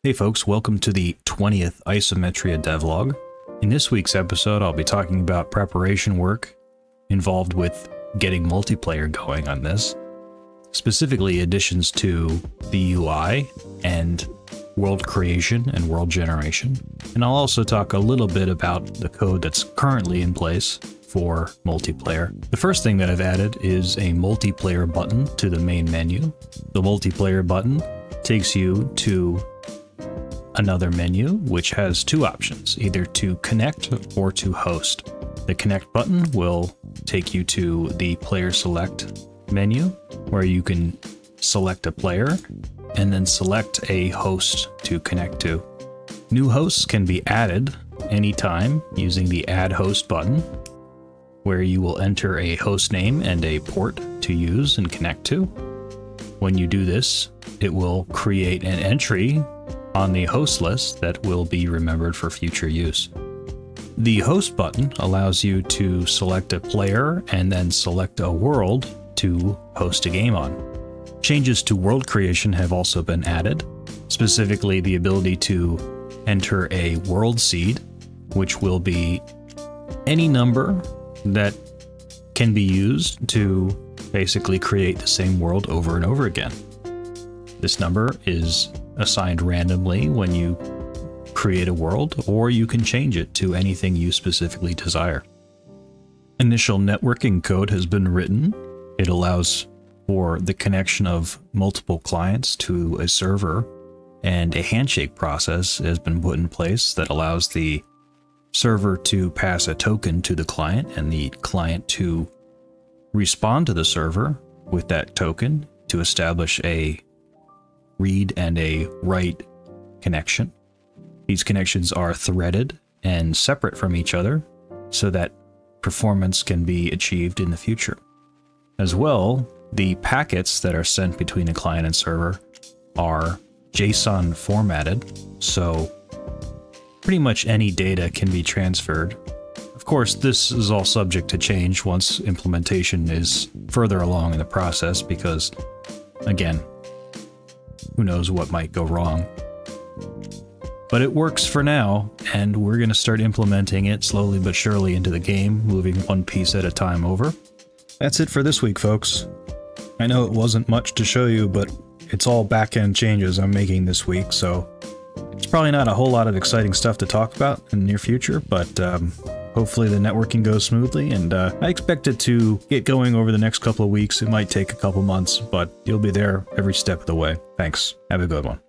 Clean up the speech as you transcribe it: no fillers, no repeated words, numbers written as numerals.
Hey folks, welcome to the 20th Isometria devlog. In this week's episode, I'll be talking about preparation work involved with getting multiplayer going on this, specifically additions to the UI and world creation and world generation. And I'll also talk a little bit about the code that's currently in place for multiplayer. The first thing that I've added is a multiplayer button to the main menu. The multiplayer button takes you to another menu, which has two options, either to connect or to host. The connect button will take you to the player select menu, where you can select a player and then select a host to connect to. New hosts can be added anytime using the add host button, where you will enter a host name and a port to use and connect to. When you do this, it will create an entry on the host list that will be remembered for future use. The host button allows you to select a player and then select a world to host a game on. Changes to world creation have also been added, specifically the ability to enter a world seed, which will be any number that can be used to basically create the same world over and over again. This number is assigned randomly when you create a world, or you can change it to anything you specifically desire. Initial networking code has been written. It allows for the connection of multiple clients to a server, and a handshake process has been put in place that allows the server to pass a token to the client and the client to respond to the server with that token to establish a read and a write connection. These connections are threaded and separate from each other so that performance can be achieved in the future. As well, the packets that are sent between the client and server are JSON formatted, so pretty much any data can be transferred. Of course, this is all subject to change once implementation is further along in the process, because, again, who knows what might go wrong. But it works for now, and we're going to start implementing it slowly but surely into the game, moving one piece at a time over. That's it for this week, folks. I know it wasn't much to show you, but it's all back-end changes I'm making this week, so it's probably not a whole lot of exciting stuff to talk about in the near future, but hopefully the networking goes smoothly, and I expect it to get going over the next couple of weeks. It might take a couple months, but you'll be there every step of the way. Thanks. Have a good one.